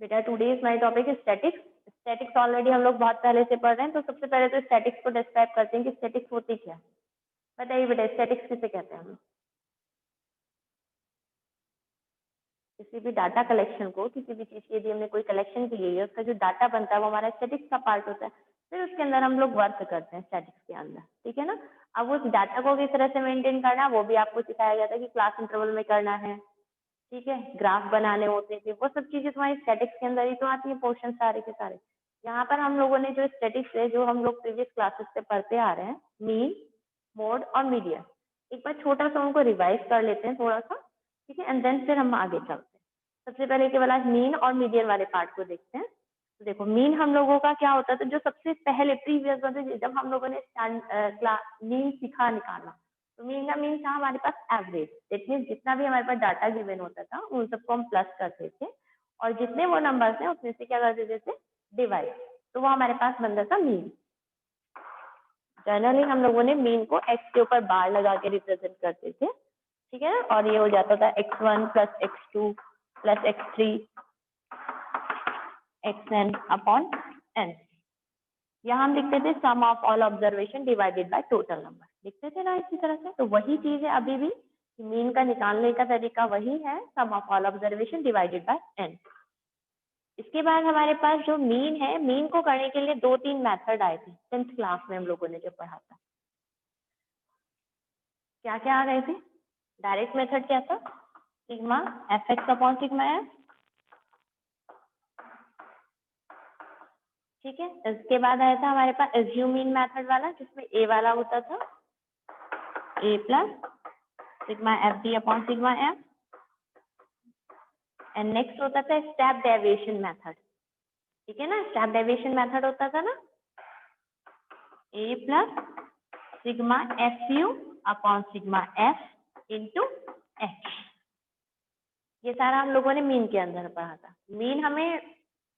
बेटा today's my topic is statics. Statics already हम लोग बहुत पहले से पढ़ रहे हैं, तो सबसे पहले तो स्टैटिक्स को डिस्क्राइब करते हैं कि स्टैटिक्स होती क्या। बताइए बेटा स्टैटिक्स किसे कहते हैं हम। किसी भी डाटा कलेक्शन को, किसी भी चीज की यदि हमने कोई कलेक्शन की है, उसका जो डाटा बनता है वो हमारा स्टैटिक्स का पार्ट होता है। फिर उसके अंदर हम लोग वर्क करते हैं स्टैटिक्स के अंदर, ठीक है ना। अब उस डाटा को किस तरह से मेंटेन करना वो भी आपको सिखाया गया था कि क्लास इंटरवल में करना है, ठीक है। ग्राफ बनाने होते थे, वो सब चीजें तुम्हारी स्टैटिक्स के अंदर ही तो आती है, पोर्शन सारे के सारे। यहाँ पर हम लोगों ने जो स्टैटिक्स है, जो हम लोग प्रीवियस क्लासेस से पढ़ते आ रहे हैं, मीन, मोड और मीडियन, एक बार छोटा सा उनको रिवाइज कर लेते हैं थोड़ा सा, ठीक है। एंड देन फिर हम आगे चलते हैं। सबसे पहले के वाला मीन और मीडियन वाले पार्ट को देखते हैं। तो देखो मीन हम लोगों का क्या होता था, जो सबसे पहले प्रीवियस जब हम लोगों ने मीन सीखा निकालना, तो मीन का मीन था हमारे पास एवरेज। इट मीन जितना भी हमारे पास डाटा गिवन होता था उन सबको हम प्लस करते थे, और जितने वो नंबर्स हैं उसमें से क्या कर देते थे, डिवाइड, तो वो हमारे पास बनता था मीन। जनरली हम लोगों ने मीन को एक्स के ऊपर बार लगा के रिप्रेजेंट करते थे, ठीक है। और ये हो जाता था x1 plus x2 plus x3 xn upon n। यहाँ हम लिखते थे sum of all observation divided by total number, लिखते थे ना इसी तरह से। तो वही चीज है अभी भी, मीन का निकालने का तरीका वही है, sum of all observation divided by n। इसके बाद हमारे पास जो मीन है, मीन को करने के लिए 2-3 मेथड आए थे 10th क्लास में हम लोगों ने जब पढ़ा था। क्या क्या आ गए थे? डायरेक्ट मेथड क्या था, sigma F x upon sigma F, ठीक है। इसके बाद आया था हमारे पास एज्यूम मीन मेथड वाला, जिसमें ए वाला होता था A plus sigma F D upon sigma F, and next होता था स्टेप डेविएशन मेथड, ठीक है ना। स्टेप डेविएशन मेथड होता था ना A plus sigma F U upon sigma F into H. ये सारा हम लोगों ने मीन के अंदर पढ़ा था। मीन हमें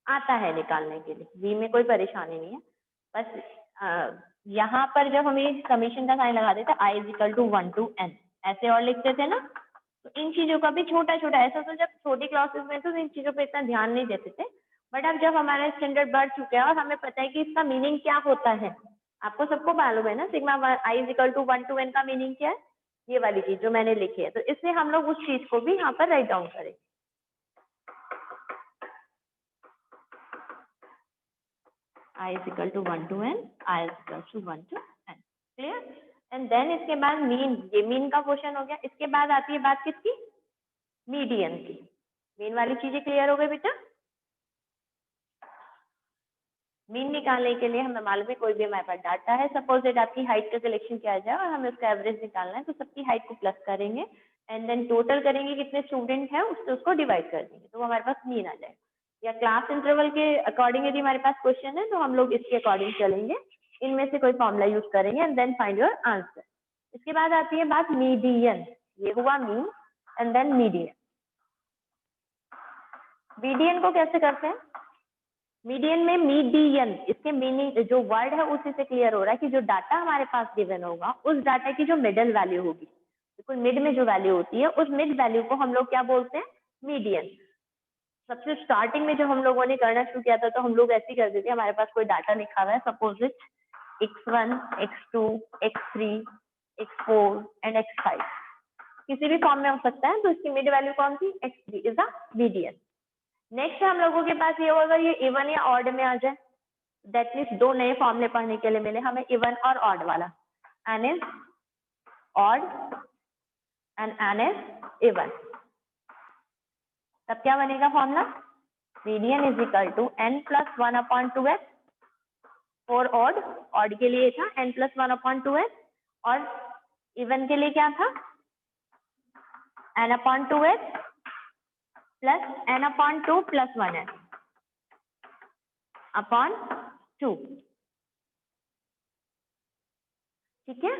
आता है निकालने के लिए, वी में कोई परेशानी नहीं है। बस यहाँ पर जब हमें समीशन का साइन लगा देते I is equal to 1 to n ऐसे और लिखते थे ना, तो इन चीजों का भी छोटा छोटा ऐसा, तो जब छोटी क्लासेस में तो इन चीजों पे इतना ध्यान नहीं देते थे। बट अब जब हमारा स्टैंडर्ड बढ़ चुका है और हमें पता है कि इसका मीनिंग क्या होता है, आपको सबको मालूम है ना, sigma i is equal to 1 to n का मीनिंग क्या है, ये वाली चीज जो मैंने लिखी है। तो इसलिए हम लोग उस चीज को भी यहाँ पर राइट डाउन करें। I is equal to 1 to n, I is equal to 1 to n, clear. And then इसके बाद मीन, ये मीन का क्वेश्चन हो गया। इसके बाद आती है बात किसकी, मीडियन की। मीन वाली चीजें क्लियर हो गई बेटा। मीन निकालने के लिए हमें मालूम है कोई भी हमारे पास डाटा है, सपोज दैट आपकी हाइट का सिलेक्शन किया जाए और हमें उसका एवरेज निकालना है, तो सबकी हाइट को प्लस करेंगे एंड देन टोटल करेंगे कितने स्टूडेंट हैं उससे उसको डिवाइड कर देंगे, तो वो हमारे पास मीन आ जाएगा। या क्लास इंटरवल के अकॉर्डिंग यदि हमारे पास क्वेश्चन है तो हम लोग इसके अकॉर्डिंग चलेंगे, इनमें से कोई फॉर्मूला यूज करेंगे and then find your answer. इसके बाद आती है बात मीडियन, ये हुआ mean and then median. Median को कैसे करते हैं, मीडियन में मीडियन, इसके मीनिंग जो वर्ड है उसी से क्लियर हो रहा है कि जो डाटा हमारे पास गिवन होगा उस डाटा की जो मिडल वैल्यू होगी, बिल्कुल मिड में जो वैल्यू होती है, उस मिड वैल्यू को हम लोग क्या बोलते हैं, मीडियन। सबसे स्टार्टिंग में जब हम लोगों ने करना शुरू किया था तो हम लोग ऐसे ही करते थे, हमारे पास कोई डाटा लिखा हुआ है, suppose it x1 x2 x3 x4 and x5, किसी भी फॉर्म में हो सकता है, तो इसकी मिड वैल्यू कौन सी, x3 is the median. Next हम लोगों के पास ये होगा, ये इवन या ऑड में आ जाए, दैट मीन्स दो नए फॉर्मूले पढ़ने के लिए मिले हमें, इवन और ऑड वाला, n is odd and n is even. तब क्या बनेगा formula, median is equal to n plus 1 upon 2s for odd, odd के लिए था n प्लस 1 अपॉन 2s, और इवन के लिए क्या था n upon 2s plus n upon 2 plus 1s upon 2, ठीक है।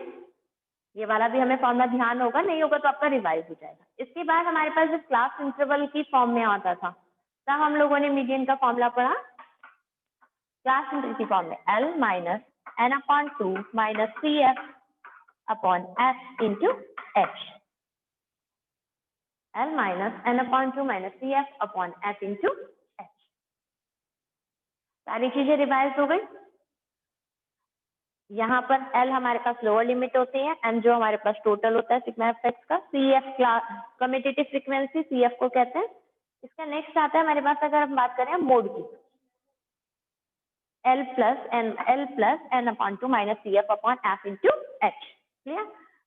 ये वाला भी हमें फॉर्मूला ध्यान होगा, नहीं होगा तो आपका रिवाइज हो जाएगा। इसके बाद हमारे पास जब क्लास इंटरवल की फॉर्म में आता था तब हम लोगों ने मीडियन का फॉर्मूला पढ़ा, क्लास इंटरवल की फॉर्म में L minus n upon 2 minus 3f upon f into h, L minus n upon 2 minus 3f upon f into h। सारी चीजें रिवाइज हो गई। यहाँ पर L हमारे पास लोअर लिमिट होती है, M जो हमारे पास टोटल होता है सिग्मा एफ एक्स का, CF कम्यूटेटिव फ्रीक्वेंसी CF को कहते हैं। इसका नेक्स्ट आता है हमारे पास, अगर हम बात करें मोड की, L plus N upon 2 minus CF upon F into H। Clear?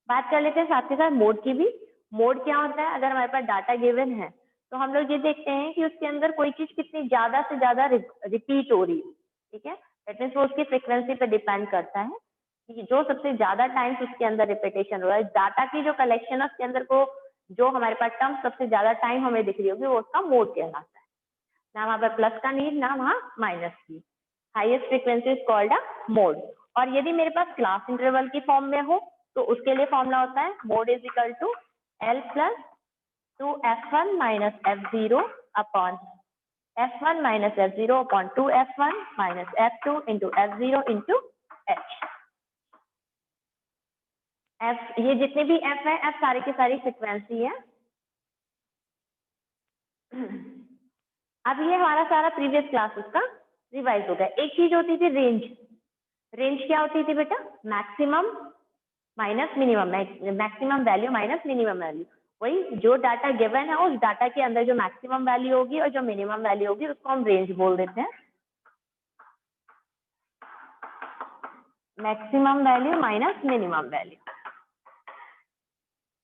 बात कर लेते हैं साथ के साथ मोड की भी। मोड क्या होता है, अगर हमारे पास डाटा गिवन है तो हम लोग ये देखते हैं कि उसके अंदर कोई चीज कितनी ज्यादा से ज्यादा रिपीट हो रही है। ठीक है, दैट मीन्स वो उसकी फ्रिक्वेंसी पे डिपेंड करता है कि जो सबसे ज्यादा टाइम्स उसके अंदर रिपीटेशन हो रहा है। डाटा की जो कलेक्शन है उसके अंदर को जो हमारे पास टर्म सबसे ज्यादा टाइम हमें दिख रही होगी वो उसका मोड कहलाता है। ना वहां पर प्लस का नीड, ना वहाँ माइनस की। Highest frequency is called a mode. और यदि मेरे पास क्लास इंटरवल की फॉर्म में हो तो उसके लिए फॉर्मूला होता है mode is equal to L plus 2f1 minus f0 upon f1 minus f0 upon 2f1 minus f2 into f0 into h। f ये जितने भी f है, f सारी की सारी फ्रिक्वेंसी है। अब ये हमारा सारा प्रीवियस क्लास उसका रिवाइज हो गया। एक चीज होती थी रेंज। रेंज क्या होती थी बेटा? Maximum minus minimum, maximum value minus minimum value. वही जो डाटा गिवन है उस डाटा के अंदर जो मैक्सिमम वैल्यू होगी और जो मिनिमम वैल्यू होगी उसको हम रेंज बोल देते हैं। Maximum value minus minimum value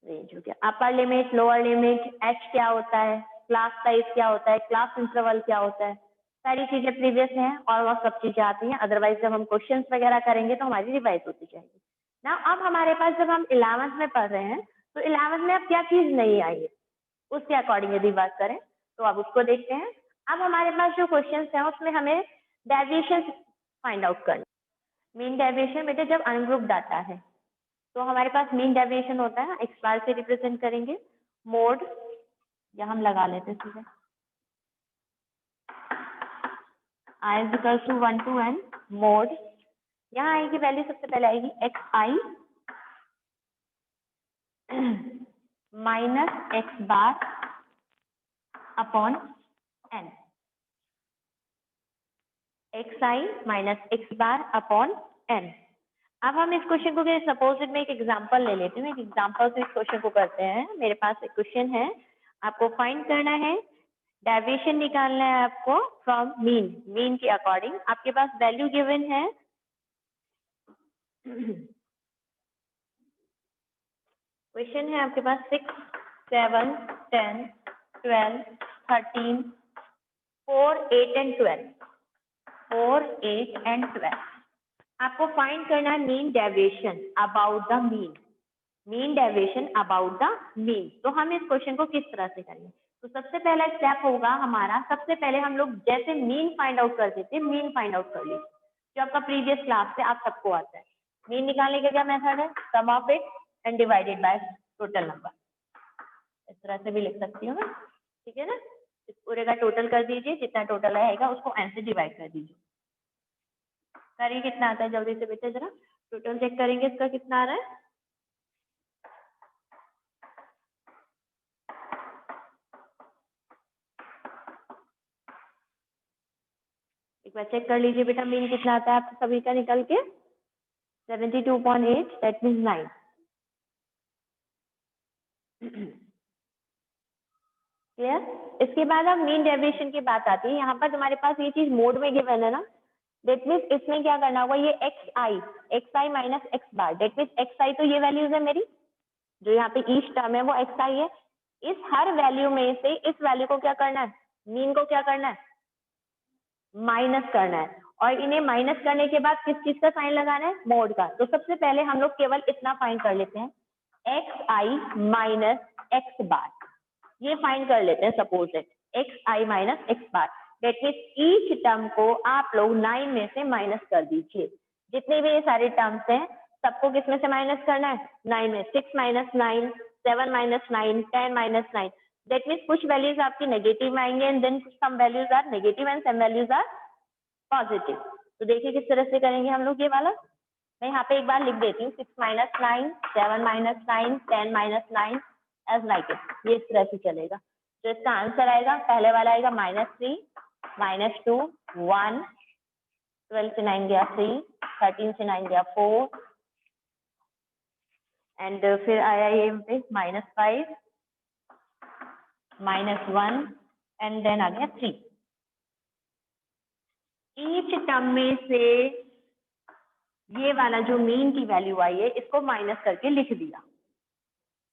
range हो गया। Upper limit, lower limit, H क्या होता है, क्लास साइज क्या होता है, क्लास इंटरवल क्या होता है, सारी चीजें प्रीवियस हैं और वो सब चीजें आती हैं। अदरवाइज जब हम क्वेश्चंस वगैरह करेंगे तो हमारी रिवाइज होती जाएगी ना। अब हमारे पास जब हम 11th में पढ़ रहे हैं तो 11th में अब क्या चीज नहीं आई है उसके अकॉर्डिंग यदि बात करें तो अब उसको देखते हैं। अब हमारे पास जो क्वेश्चंस हैं उसमें हमें डेविएशन फाइंड आउट करना। मीन डेविएशन बेटे जब अनग्रुप डाटा है तो हमारे पास मीन डेविएशन होता है, एक्स बार से रिप्रेजेंट करेंगे। मोड या हम लगा लेते हैं सीधे i is equal to 1 to n mod. यहाँ आएगी वैल्यू, सबसे पहले आएगी X I minus X bar upon N. X I minus X bar upon N. अब हम इस क्वेश्चन को सपोज में एक एग्जांपल ले लेते हैं। एक एग्जांपल से इस क्वेश्चन को करते हैं। मेरे पास एक क्वेश्चन है, आपको फाइंड करना है, डेविएशन निकालना है आपको फ्रॉम मीन। मीन के अकॉर्डिंग आपके पास वैल्यू गिवन है क्वेश्चन है आपके पास 6, 7, 10, 12, 13, 4, 8 एंड 12। 4, 8 एंड 12 आपको फाइंड करना है mean deviation about the mean. Mean deviation about the mean. तो हम इस क्वेश्चन को किस तरह से करेंगे? तो सबसे पहला स्टेप होगा हमारा, सबसे पहले हम लोग जैसे मीन फाइंड आउट करते थे, मीन फाइंड आउट कर लीजिए जो आपका प्रीवियस क्लास से आप सबको आता है। मीन निकालने का क्या मेथड है? Sum of it and divided by total number. इस तरह से भी लिख सकती हूँ मैं, ठीक है ना। इस पूरे का टोटल कर दीजिए, जितना टोटल आएगा उसको n से डिवाइड कर दीजिए। करिए कितना आता है जल्दी से बेटे, जरा टोटल चेक करेंगे इसका कितना आ रहा है। एक बार चेक कर लीजिए बेटा मीन कितना आता है आप सभी का निकल के। 72.8 दैट मीन्स 9। क्लियर? इसके बाद अब मीन डेविएशन की बात आती है। यहाँ पर तुम्हारे पास ये चीज मोड में गिवन है ना, दैट मीन्स इसमें क्या करना होगा, ये X I minus X bar, that means X I तो ये वैल्यूज है मेरी, जो यहाँ पे ईच टर्म है वो एक्स आई है। इस हर वैल्यू में से इस वैल्यू को क्या करना है, मीन को क्या करना है, माइनस करना है। और इन्हें माइनस करने के बाद किस चीज का साइन लगाना है, मोड का। तो सबसे पहले हम लोग केवल इतना फाइंड कर लेते हैं, एक्स आई माइनस एक्स बार, ये फाइंड कर लेते हैं। Suppose x I minus X bar, that means each term को आप लोग 9 में से माइनस कर दीजिए। जितने भी ये सारे टर्म्स हैं सबको किस में से माइनस करना है, 9 में। 6 minus 9, 7 minus 9, 10 minus 9, that means कुछ वैल्यूज आपकी नेगेटिव आएंगे and then some values are negative and some values are positive. तो देखिए किस तरह से करेंगे हम लोग ये वाला। मैं यहाँ पे एक बार लिख देती हूँ, 6 minus 9, 7 minus 9, 10 minus 9 as like it. ये इस तरह से चलेगा। तो इसका आंसर आएगा, पहले वाला आएगा -3, -2, 1, 12 से 9 गया 3, 13 से 9 गया 4 एंड फिर आया ये पे -5 -1 एंड देन आ गया 3। ईच टर्म में से ये वाला जो मीन की वैल्यू आई है इसको माइनस करके लिख दिया।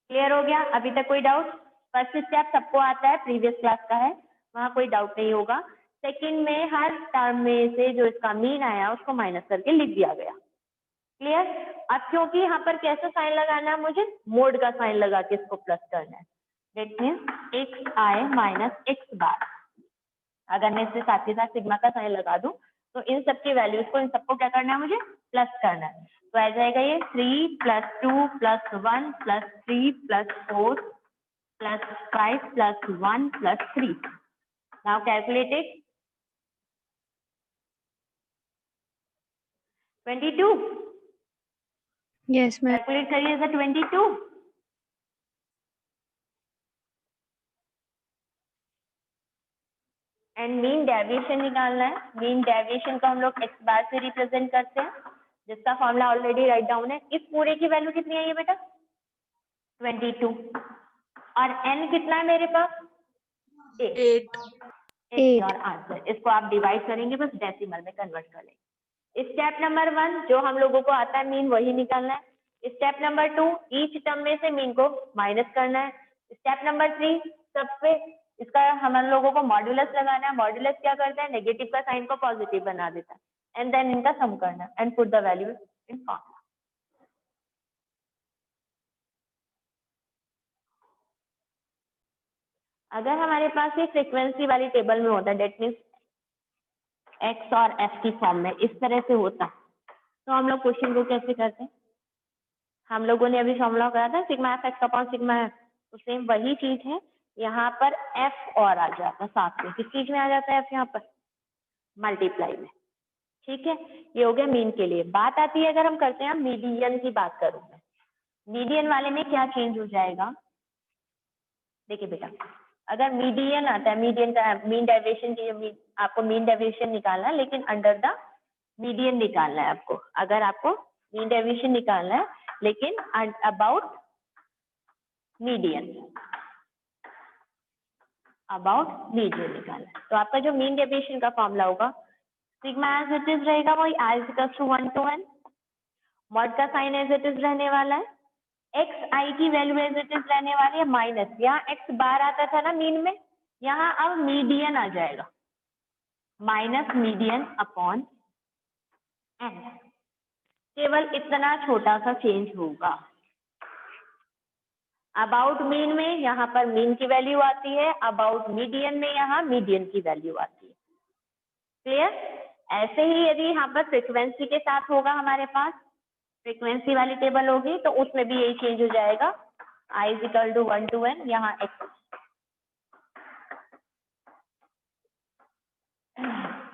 क्लियर हो गया? अभी तक कोई डाउट? फर्स्ट स्टेप सबको आता है, प्रीवियस क्लास का है, वहां कोई डाउट नहीं होगा। सेकंड में हर टर्म में से जो इसका मीन आया उसको माइनस करके लिख दिया गया। क्लियर? अब क्योंकि यहाँ पर कैसा साइन लगाना है, मुझे मोड का साइन लगा के इसको प्लस करना है। That means X I minus X bar. अगर मैं इसके साथ के साथ सिग्मा का साइन लगा दूं तो इन सबकी वैल्यूज को, इन सबको क्या करना है, मुझे प्लस करना है। तो आ जाएगा ये 3 + 2 + 1 + 3 + 4 + 5 + 1 + 3। Now calculate it. 22। Yes, ma'am. Calculate करिए 22। एंड मीन डेविएशन निकालना है। मीन डेविएशन को हम लोग एक्स बार से रिप्रेजेंट करते हैं, जिसका फॉर्मूला ऑलरेडी राइट डाउन है। इस पूरे की वैल्यू कितनी है ये बेटा? 22। और एन कितना है मेरे पास? 8। और आंसर इसको आप डिवाइड करेंगे, बस डेसिमल में कन्वर्ट कर लेंगे। स्टेप नंबर 1 जो हम लोगों को आता है मीन वही निकालना है। स्टेप नंबर 2 ईच टर्म में से मीन को माइनस करना है। स्टेप नंबर 3 सबसे इसका हम लोगों को मॉड्यूलस लगाना है। मॉड्यूलस क्या करता है? नेगेटिव का साइन को पॉजिटिव बना देता है। एंड देन इनका सम करना है and put the value in formula. अगर हमारे पास ये फ्रीक्वेंसी वाली टेबल में होता है, डेट मीन्स एक्स और एफ की फॉर्म में इस तरह से होता, तो हम लोग क्वेश्चन को कैसे करते हैं? हम लोगों ने अभी फॉर्मूला करा था sigma F x upon sigma F, तो सेम वही चीज है। यहाँ पर एफ और आ जाता है साथ में। किस चीज में आ जाता है एफ? यहाँ पर मल्टीप्लाई में। ठीक है, ये हो गया मीन के लिए। बात आती है अगर हम करते हैं मीडियन की बात करूँ मैं, मीडियन वाले में क्या चेंज हो जाएगा? देखिए बेटा, अगर मीडियन आता है, मीडियन का मीन डेविएशन की आपको मीन डेविएशन निकालना है, लेकिन अंडर द मीडियन निकालना है आपको। अगर आपको मीन डेविएशन निकालना है लेकिन अबाउट मीडियन, अबाउट मीडियन निकालना है, तो आपका जो मीन डेविएशन का फॉर्मूला होगा सिग्मा एज इट इज रहेगा, वही I is equal to 1 to n। Mod का साइन एज इट इज रहने वाला है। एक्स आई की वैल्यू एज इट इज रहने वाली है माइनस, यहाँ एक्स बार आता था ना मीन में, यहाँ अब मीडियन आ जाएगा, माइनस मीडियन अपॉन एन। केवल इतना छोटा सा चेंज होगा। अबाउट मीन में यहाँ पर मीन की वैल्यू आती है, अबाउट मीडियन में यहाँ मीडियन की वैल्यू आती है। क्लियर? ऐसे ही यदि यहाँ पर फ्रीक्वेंसी के साथ होगा, हमारे पास फ्रीक्वेंसी वाली टेबल होगी, तो उसमें भी यही चेंज हो जाएगा। I is equal to 1 to n, यहाँ x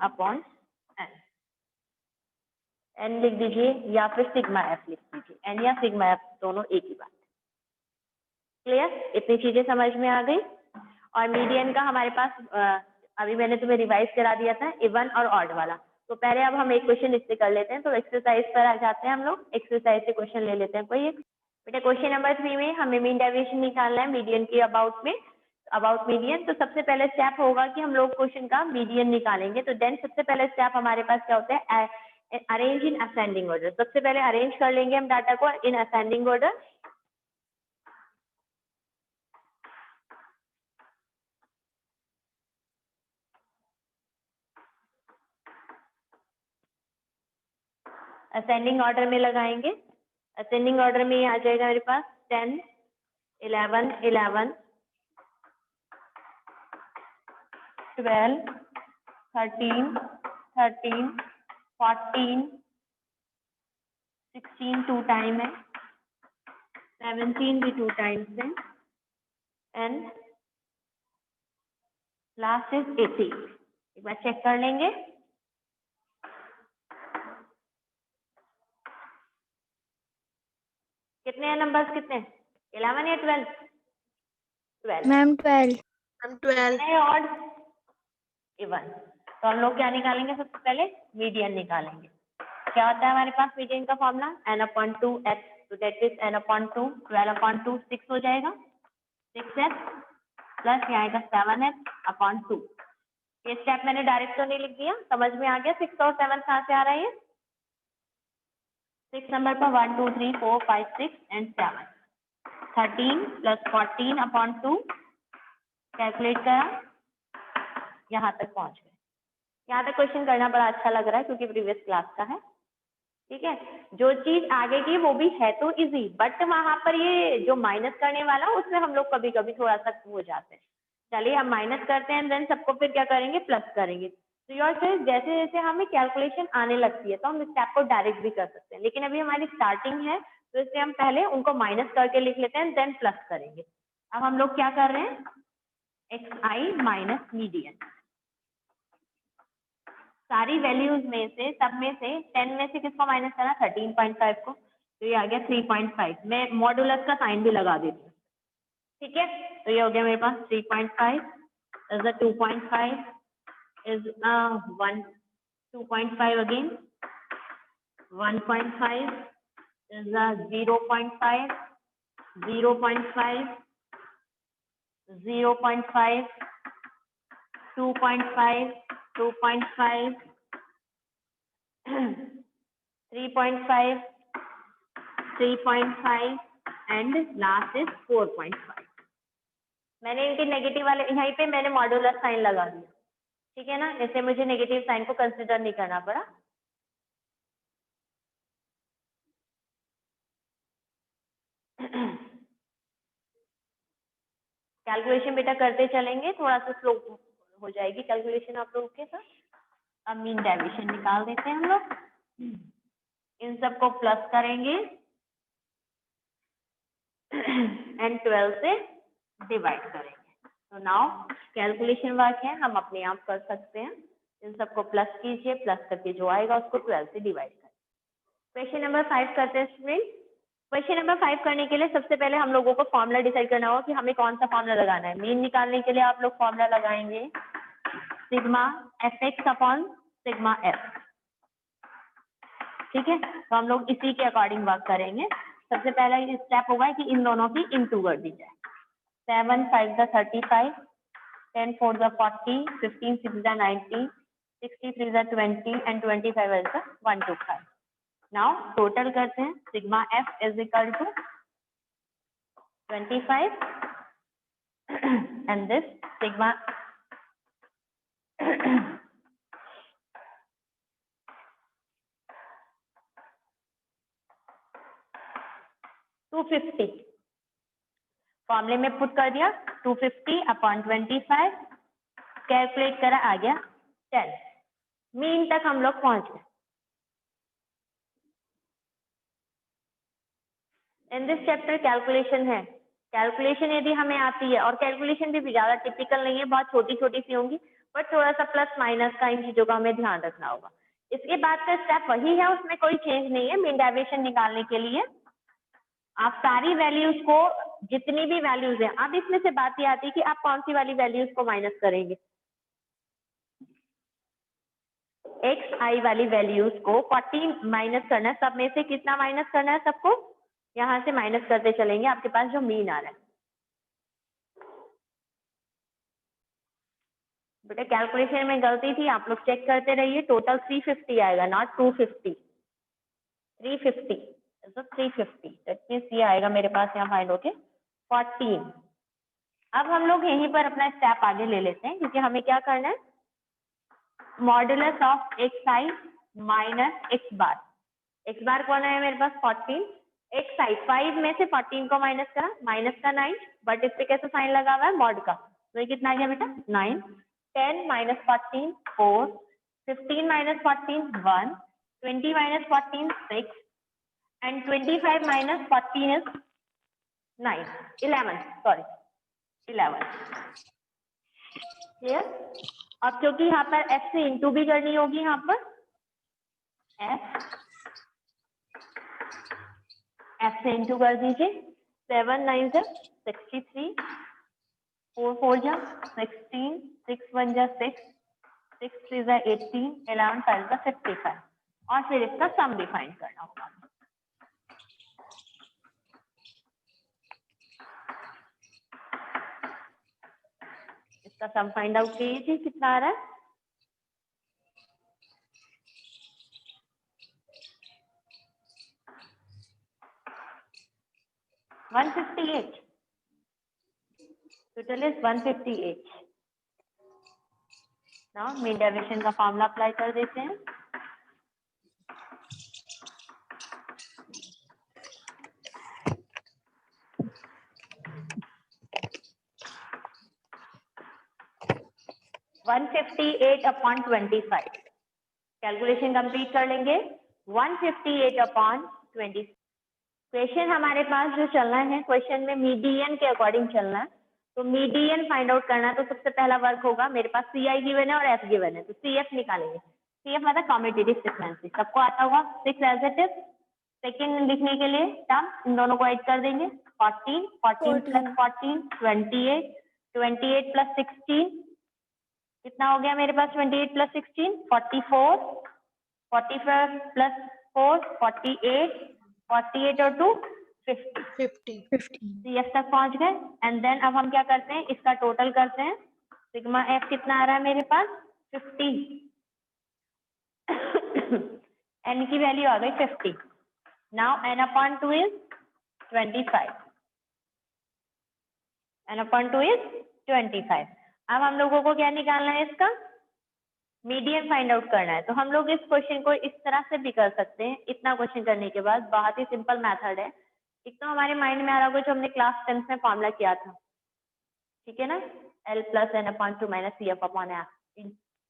अपॉन n, n लिख दीजिए या फिर सिग्मा f लिख दीजिए। n या सिग्मा f दोनों एक ही बात। क्लियर? इतनी चीजें समझ में आ गई। और मीडियन का हमारे पास अभी मैंने तुम्हें रिवाइज करा दिया था इवन और ऑड वाला। तो पहले अब हम एक क्वेश्चन इससे कर लेते हैं, तो एक्सरसाइज पर आ जाते हैं हम लोग। एक्सरसाइज से क्वेश्चन ले लेते हैं कोई एक। बेटा क्वेश्चन नंबर 3 में हमें मीन डेविएशन निकालना है मीडियन के अबाउट में, अबाउट मीडियन। तो सबसे पहले स्टेप होगा कि हम लोग क्वेश्चन का मीडियन निकालेंगे। तो देन सबसे पहले स्टेप हमारे पास क्या होता है? Arrange in ascending order. सबसे पहले अरेंज कर लेंगे हम डाटा को in ascending order. Ascending order में लगाएंगे। असेंडिंग ऑर्डर में ये आ जाएगा मेरे पास 10 11 11 12 13 13 14 16 टू टाइम है, 17 भी 2 टाइम्स है, एंड लास्ट इज 80। एक बार चेक कर लेंगे। कितने हैं नंबर्स? कितने? 11 या 12? 12 Ma'am, 12. I'm 12. है, और इवन। तो हम लोग क्या निकालेंगे? सबसे पहले मीडियन निकालेंगे। क्या होता है हमारे पास मीडियन का फॉर्मूला? n/2x, तो दैट इज n/2, 12/2 6 हो जाएगा, 6x प्लस यहाँ आएगा 7x/2। ये स्टेप मैंने डायरेक्ट तो नहीं लिख दिया, समझ में आ गया 6 और 7 कहाँ से आ रहा है? ये 6 नंबर पर 1 2 3 4 5 6 एंड 7, 13 प्लस 14/2 कैलकुलेट करा, यहाँ तक पहुंच गए। यहाँ तक क्वेश्चन करना बड़ा अच्छा लग रहा है क्योंकि प्रीवियस क्लास का है, ठीक है। जो चीज आगे की वो भी है तो इजी, बट वहां पर ये जो माइनस करने वाला उसमें हम लोग कभी कभी थोड़ा सा हो जाते हैं। चलिए हम माइनस करते हैं, देन सबको फिर क्या करेंगे? प्लस करेंगे। तो योर चॉइस, जैसे जैसे हमें कैलकुलेशन आने लगती है तो हम स्टेप को डायरेक्ट भी कर सकते हैं, लेकिन अभी हमारी स्टार्टिंग है तो इसलिए हम पहले उनको माइनस करके लिख लेते हैं, देन प्लस करेंगे। अब हम लोग क्या कर रहे हैं? xi माइनस मीडियन, सारी वैल्यूज में से, सब में से 10 में से किसको माइनस करना? 13.5 को, तो ये आ गया 3.5। मैं मॉडुलस का साइन भी लगा देती हूँ, ठीक है। तो ये हो गया मेरे पास 3.5 is the 2.5 is 1, 2.5 again 1.5 is the 0.5, 0.5, 0.5, 2.5, 2.5, 3.5, 3.5 and last is 4.5। मैंने इनके नेगेटिव वाले यहीं पे मैंने मॉड्यूलर साइन लगा दिया, ठीक है ना, इससे मुझे नेगेटिव साइन को कंसिडर नहीं करना पड़ा। कैलकुलेशन बेटा करते चलेंगे, थोड़ा सा स्लो हो जाएगी कैलकुलेशन आप लोगों के साथ। अब मीन डेविएशन निकाल देते हैं हम लोग, इन सबको प्लस करेंगे एंड 12 से डिवाइड करेंगे। तो नाउ कैलकुलेशन वर्क है, हम अपने आप कर सकते हैं। इन सबको प्लस कीजिए, प्लस करके जो आएगा उसको 12 से डिवाइड करें। क्वेश्चन नंबर 5 करते हैं स्टूडेंट। क्वेश्चन नंबर 5 करने के लिए सबसे पहले हम लोगों को फॉर्मूला डिसाइड करना होगा कि हमें कौन सा फॉर्मूला लगाना है। मीन निकालने के लिए आप लोग फॉर्मूला लगाएंगे sigma fx upon sigma f, ठीक है। तो हम लोग इसी के अकॉर्डिंग वर्क करेंगे। सबसे पहला ये स्टेप होगा कि इन दोनों की इनटू कर दी जाए। 7 5 the 35, 10 4 the 40, 15 6 the 90, 63 the 20 and 25 is the 125। Now total करते हैं, sigma f is equal to 25 and this sigma 250 फॉर्मूले में पुट कर दिया, 250 अपॉन 25 कैलकुलेट करा, आ गया 10। मीन तक हम लोग पहुंच गए। इन दिस चैप्टर कैलकुलेशन है, कैलकुलेशन यदि हमें आती है, और कैलकुलेशन भी ज्यादा टिपिकल नहीं है, बहुत छोटी छोटी सी होंगी, बट थोड़ा सा प्लस माइनस का इन चीजों का हमें ध्यान रखना होगा। इसके बाद का स्टेप वही है, उसमें कोई चेंज नहीं है। मीन डेविएशन निकालने के लिए आप सारी वैल्यूज को, जितनी भी वैल्यूज है, अब इसमें से बात ये आती है कि आप कौन सी वाली वैल्यूज को माइनस करेंगे। एक्स आई वाली वैल्यूज को 40 माइनस करना है, सब में से कितना माइनस करना है? सबको यहां से माइनस करते चलेंगे, आपके पास जो मीन आ रहा है। बेटा कैलकुलेशन में गलती थी, आप लोग चेक करते रहिए। टोटल 350 आएगा, नॉट 250, 350 तो 350 दैट मींस ये आएगा मेरे पास यहाँ फाइंड होके 14। अब हम लोग यहीं पर अपना स्टेप आगे ले लेते हैं, क्योंकि हमें क्या करना है, modulus of X I minus X bar. X bar कौन है मेरे पास? 14। एक्स आई 5 में से 14 को माइनस करा, माइनस का 9, बट इस पे कैसे साइन लगा हुआ है? मॉड का। तो ये कितना आ गया बेटा? 9। 10 minus 14 4, 15 minus 14 1, 20 minus 14 6 and 25 minus 14 is 9, 11 sorry 11। Clear? अब क्योंकि यहाँ पर f से इंटू भी करनी होगी, यहाँ पर f से इंटू कर दीजिए। 7 9 जा 63, 4 4 जा 16, 6 1 जा 6, 6 is 18, 11 5 is 55 और फिर इसका सम भी फाइंड करना होगा। इसका सम फाइंड आउट कीजिए कितना आ रहा है। 158. Total is 158. Now mean deviation का फॉर्मूला अप्लाई कर देते हैं। (158/25) कैलकुलेशन कंप्लीट कर लेंगे। 158/20। क्वेश्चन हमारे पास जो चलना है, क्वेश्चन में मीडियन के अकॉर्डिंग चलना है, तो मीडियन फाइंड आउट करना है। तो सबसे पहला वर्क होगा, मेरे पास CI गिवन है और F गिवन है, तो CF निकालेंगे। CF मतलब कम्यूटेटिव फ्रीक्वेंसी, सबको आता होगा। 6 एज इट इज। सेकेंड लिखने के लिए टर्म इन दोनों को ऐड कर देंगे। 14 प्लस 14 28, 28 प्लस 16 कितना हो गया मेरे पास? 28 प्लस 16 44, 45 प्लस 4 48, 48 और 2 50। CF तक पहुंच गए। एंड देन अब हम क्या करते हैं, इसका टोटल करते हैं। सिग्मा F कितना आ रहा है मेरे पास? 50। N की वैल्यू आ गई 50। Now N/2 is 25। N/2 is 25। अब हम लोगों को क्या निकालना है? इसका मीडियन फाइंड आउट करना है। तो हम लोग इस क्वेश्चन को इस तरह से भी कर सकते हैं। इतना क्वेश्चन करने के बाद बहुत ही सिंपल मेथड है। एक तो हमारे माइंड में आ रहा होगा जो हमने क्लास 10th में फॉर्मूला किया था, ठीक है ना, L + N/2 - CF/F।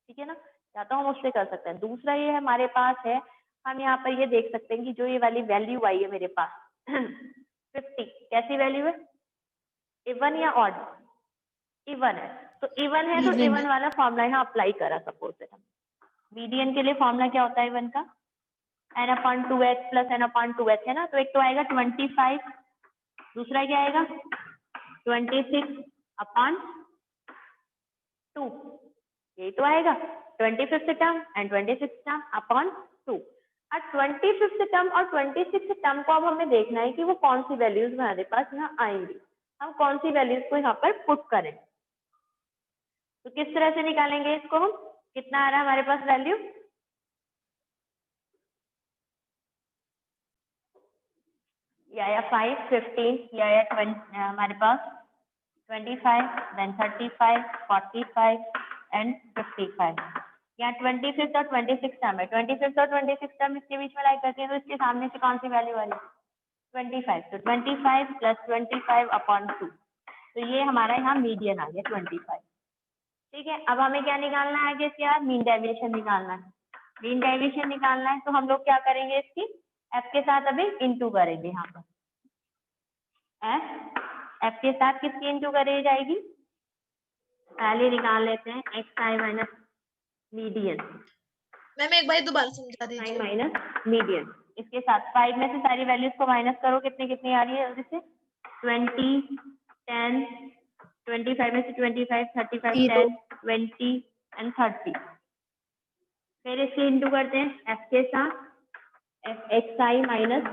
ठीक है ना, या तो हम उससे कर सकते हैं। दूसरा ये हमारे पास है, हम यहाँ पर ये देख सकते हैं कि जो ये वाली वैल्यू आई है मेरे पास 50, कैसी वैल्यू है? इवन या ऑड? इवन है। तो इवन है तो इवन वाला फॉर्मूला यहाँ अप्लाई करा। सपोज मीडियन के लिए फॉर्मूला क्या होता है इवन का? N/2h + N/2h है ना। तो एक तो आएगा 25, दूसरा क्या आएगा? 26/2, यही तो आएगा। 25th term and 26th term upon 2। अब 25th टर्म और 26th टर्म को अब हमें देखना है कि वो कौन सी वैल्यूज हमारे पास यहाँ आएंगी, हम कौन सी वैल्यूज को यहाँ पर पुट करें। तो किस तरह से निकालेंगे इसको हम? कितना आ रहा है हमारे पास वैल्यू? या 5, 15 या 20, हमारे पास 25, then 35, 45 एंड 55। यहाँ 25th और 26th टर्म है। 25th और 26th टर्म इसके बीच में लाई करते हैं, तो इसके सामने से कौन सी वैल्यू आ रही है? 25। तो 25 + 25/2। तो ये हमारा यहाँ मीडियन आ गया 25। ठीक है, अब हमें क्या निकालना है आगे इसके बाद? मीन डेविएशन निकालना है। मीन डेविएशन निकालना है तो हम लोग क्या करेंगे? इसकी F के साथ अभी इंटू करेंगे। यहाँ पर F के साथ किसकी इंटू करी जाएगी? पहले निकाल लेते हैं XI - मीडियन। मैम एक बार दोबारा समझा दीजिए। माइनस मीडियन, इसके साथ 5 में से सारी वैल्यूज को माइनस करो, कितनी कितनी आ रही है जल्दी से? 20, 10, 25 में से 25, 35, 10, 20 एंड 30। फिर इसके इंटू करते हैं F के साथ, XI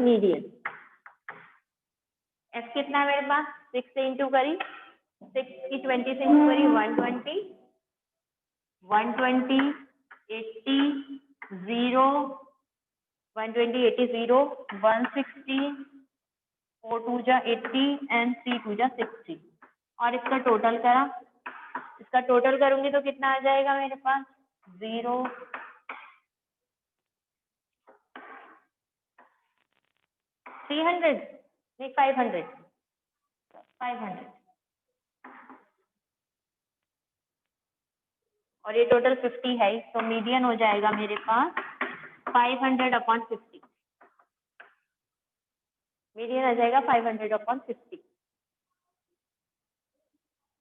- मीडियन। F कितना है मेरे पास? 6 से इंटू करी, 6 की 20 से इंटू करी 120, 120, 80, 0, 120, 80, 0, 160, 4 2 जा 80 एंड 3 2 जा 60। और इसका टोटल करा, इसका टोटल करूंगी तो कितना आ जाएगा मेरे पास? 0, 300 नहीं 500, 500 और ये टोटल 50 है, तो मीडियन हो जाएगा मेरे पास 500/50। मीडियन आ जाएगा 500/50।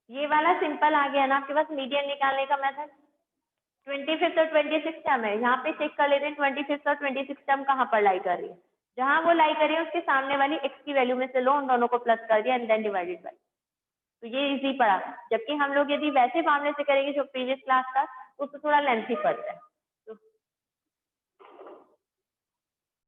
ये वाला सिंपल आ गया ना आपके पास मीडियन निकालने का मेथड। 25th और 26th टर्म है, यहाँ पे चेक कर लेते हैं 25th और 26th टर्म कहाँ पर लाई कर रही है। जहां वो लाई कर रही है उसके सामने वाली x की वैल्यू में से लो, उन दोनों को प्लस कर दिया एंड देन डिवाइडेड बाय। तो ये इजी पड़ा। जबकि हम लोग यदि वैसे मामले से करेंगे जो प्रीवियस क्लास था, तो उसको थोड़ा लेंथी पड़ता है।